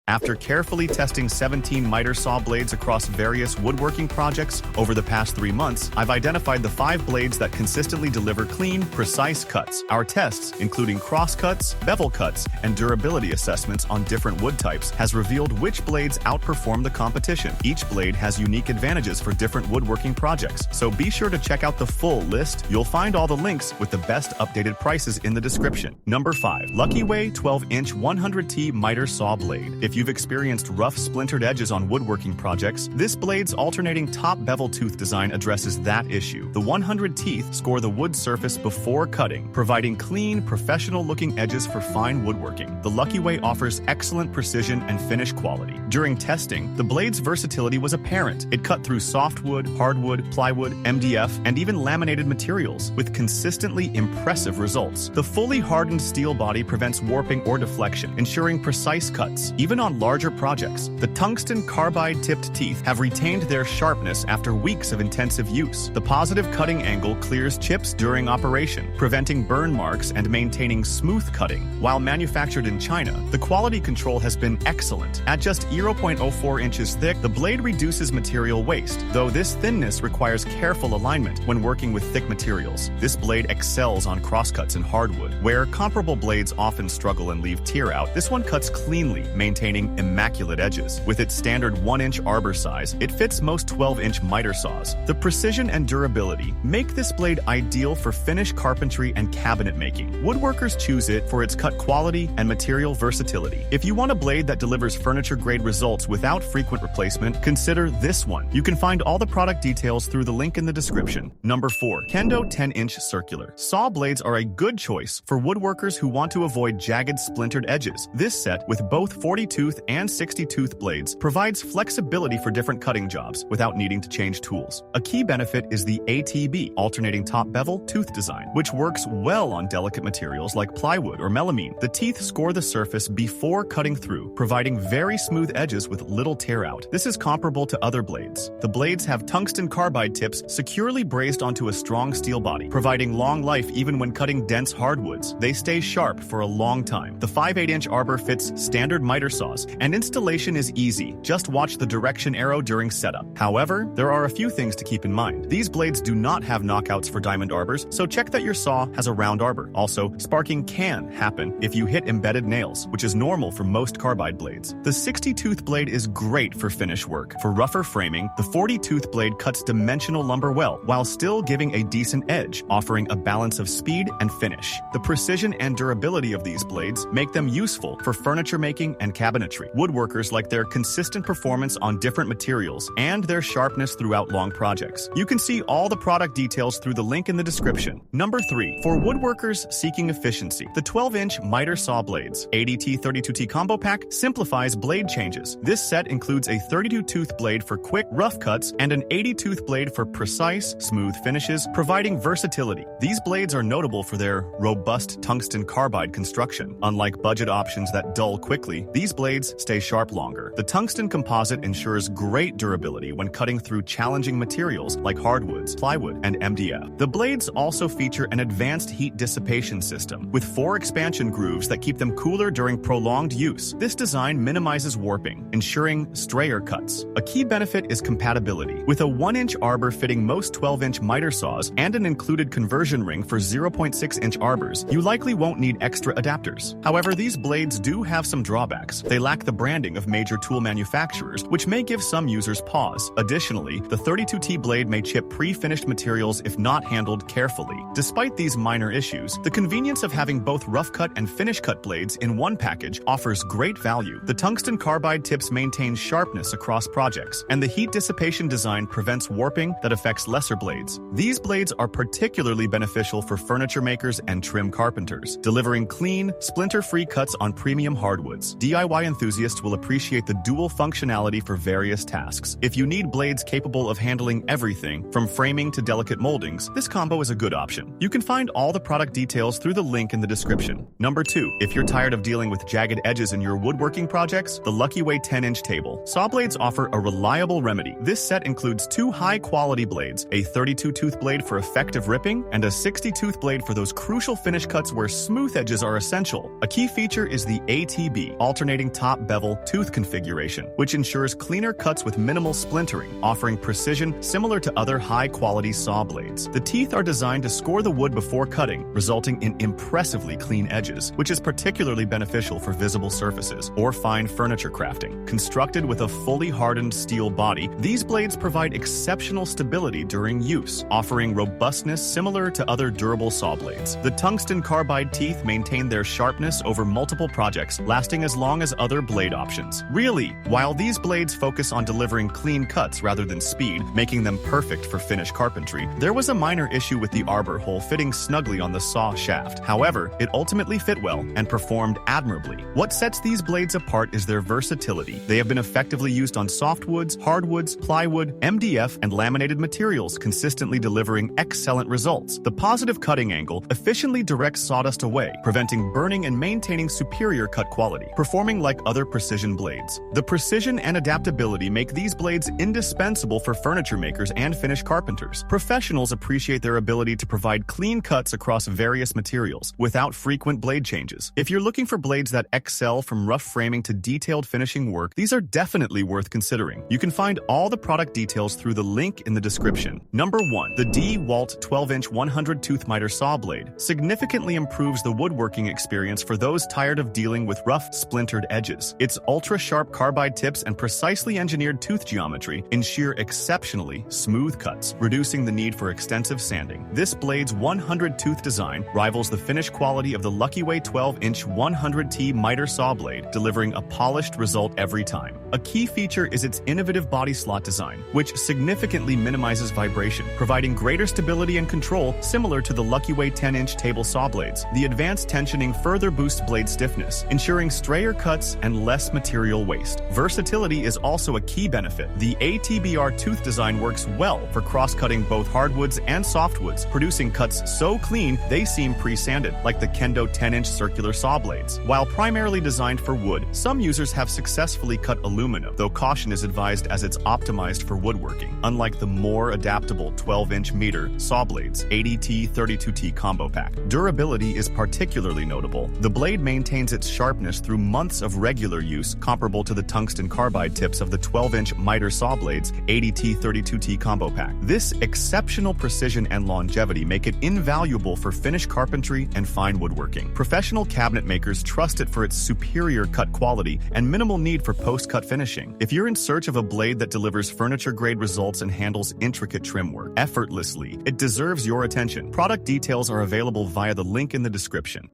After carefully testing 17 MITER saw blades across various woodworking projects over the past 3 months, I've identified the 5 blades that consistently deliver clean, precise cuts. Our tests, including cross cuts, bevel cuts, and durability assessments on different wood types, has revealed which blades outperform the competition. Each blade has unique advantages for different woodworking projects, so be sure to check out the full list. You'll find all the links with the best updated prices in the description. Number 5. Luckyway 12-inch 100T MITER saw blade. If you've experienced rough, splintered edges on woodworking projects, this blade's alternating top bevel tooth design addresses that issue. The 100 teeth score the wood surface before cutting, providing clean, professional-looking edges for fine woodworking. The Luckyway offers excellent precision and finish quality. During testing, the blade's versatility was apparent. It cut through softwood, hardwood, plywood, MDF, and even laminated materials, with consistently impressive results. The fully hardened steel body prevents warping or deflection, ensuring precise cuts. Even on larger projects, the tungsten carbide-tipped teeth have retained their sharpness after weeks of intensive use. The positive cutting angle clears chips during operation, preventing burn marks and maintaining smooth cutting. While manufactured in China, the quality control has been excellent. At just 0.04 inches thick, the blade reduces material waste, though this thinness requires careful alignment when working with thick materials. This blade excels on crosscuts in hardwood, where comparable blades often struggle and leave tear out. This one cuts cleanly, maintaining immaculate edges. With its standard 1-inch arbor size, it fits most 12-inch MITER saws. The precision and durability make this blade ideal for finish carpentry and cabinet making. Woodworkers choose it for its cut quality and material versatility. If you want a blade that delivers furniture-grade results without frequent replacement, consider this one. You can find all the product details through the link in the description. Number 4. Kendo 10-inch circular. Saw blades are a good choice for woodworkers who want to avoid jagged, splintered edges. This set, with both 40-tooth and 60-tooth blades, provides flexibility for different cutting jobs without needing to change tools. A key benefit is the ATB, alternating top bevel tooth design, which works well on delicate materials like plywood or melamine. The teeth score the surface before cutting through, providing very smooth edges with little tear out. This is comparable to other blades. The blades have tungsten carbide tips securely braced onto a strong steel body, providing long life even when cutting dense hardwoods. They stay sharp for a long time. The 5/8-inch arbor fits standard MITER saws, and installation is easy. Just watch the direction arrow during setup. However, there are a few things to keep in mind. These blades do not have knockouts for diamond arbors, so check that your saw has a round arbor. Also, sparking can happen if you hit embedded nails, which is normal for most carbide blades. The 60-tooth blade is great for finish work. For rougher framing, the 40-tooth blade cuts dimensional lumber well, while still giving a decent edge, offering a balance of speed and finish. The precision and durability of these blades make them useful for furniture making and cabinetry. Woodworkers like their consistent performance on different materials and their sharpness throughout long projects. You can see all the product details through the link in the description. Number 3. For woodworkers seeking efficiency, the 12-inch MITER saw blades. 80T 32T combo pack simplifies blade changes. This set includes a 32-tooth blade for quick, rough cuts and an 80-tooth blade for precise, smooth finishes, providing versatility. These blades are notable for their robust tungsten carbide construction. Unlike budget options that dull quickly, these blades stay sharp longer. The tungsten composite ensures great durability when cutting through challenging materials like hardwoods, plywood, and MDF. The blades also feature an advanced heat dissipation system with 4 expansion grooves that keep them cooler during prolonged use. This design minimizes warping, ensuring strayer cuts. A key benefit is compatibility. With a 1-inch arbor fitting most 12-inch MITER saws and an included conversion ring for 0.6-inch arbors, you likely won't need extra adapters. However, these blades do have some drawbacks. They lack the branding of major tool manufacturers, which may give some users pause. Additionally, the 32T blade may chip pre-finished materials if not handled carefully. Despite these minor issues, the convenience of having both rough cut and finish cut blades in one package offers great value. The tungsten carbide tips maintain sharpness across projects, and the heat dissipation design prevents warping that affects lesser blades. These blades are particularly beneficial for furniture makers and trim carpenters, delivering clean, splinter-free cuts on premium hardwoods. DIY enthusiasts will appreciate the dual functionality for various tasks. If you need blades capable of handling everything, from framing to delicate moldings, this combo is a good option. You can find all the product details through the link in the description. Number 2. If you're tired of dealing with jagged edges in your woodworking projects, the Luckyway 10-inch table. Saw blades offer a reliable remedy. This set includes 2 high-quality blades, a 32-tooth blade for effective ripping, and a 60-tooth blade for those crucial finish cuts where smooth edges are essential. A key feature is the ATB, alternating top bevel tooth configuration, which ensures cleaner cuts with minimal splintering, offering precision similar to other high-quality saw blades. The teeth are designed to score the wood before cutting, resulting in impressively clean edges, which is particularly beneficial for visible surfaces or fine furniture crafting. Constructed with a fully hardened steel body, these blades provide exceptional stability during use, offering robustness similar to other durable saw blades. The tungsten carbide teeth maintain their sharpness over multiple projects, lasting as long as other blade options. Really, while these blades focus on delivering clean cuts rather than speed, making them perfect for finish carpentry, there was a minor issue with the arbor hole fitting snugly on the saw shaft. However, it ultimately fit well and performed admirably. What sets these blades apart is their versatility. They have been effectively used on softwoods, hardwoods, plywood, MDF, and laminated materials, consistently delivering excellent results. The positive cutting angle efficiently directs sawdust away, preventing burning and maintaining superior cut quality, performing like other precision blades. The precision and adaptability make these blades indispensable for furniture makers and finish carpenters. Professionals appreciate their ability to provide clean cuts across various materials without frequent blade changes. If you're looking for blades that excel from rough framing to detailed finishing work, these are definitely worth considering. You can find all the product details through the link in the description. Number 1. The DeWalt 12-inch 100-tooth miter saw blade significantly improves the woodworking experience for those tired of dealing with rough, splintered edges. Its ultra-sharp carbide tips and precisely engineered tooth geometry ensure exceptionally smooth cuts, reducing the need for extensive sanding. This blade's 100-tooth design rivals the finish quality of the Luckyway 12-inch 100T miter saw blade, delivering a polished result every time. A key feature is its innovative body slot design, which significantly minimizes vibration, providing greater stability and control similar to the Luckyway 10-inch table saw blades. The advanced tensioning further boosts blade stiffness, ensuring strayer cuts and less material waste. Versatility is also a key benefit. The ATBR tooth design works well for cross-cutting both hardwoods and softwoods, producing cuts so clean they seem pre-sanded, like the Kendo 10-inch circular saw blades. While primarily designed for wood, some users have successfully cut aluminum, though caution is advised as it's optimized for woodworking, unlike the more adaptable 12-inch MITER saw blades 80T 32T combo pack. Durability is particularly notable. The blade maintains its sharpness through months of regular use, comparable to the tungsten carbide tips of the 12-inch MITER saw blades 80T 32T combo pack. This exceptional precision and longevity make it invaluable for finish carpentry and fine woodworking. Professional cabinet makers trust it for its superior cut quality and minimal need for post-cut finishing. If you're in search of a blade that delivers furniture-grade results and handles intricate trim work effortlessly, it deserves your attention. Product details are available via the link in the description.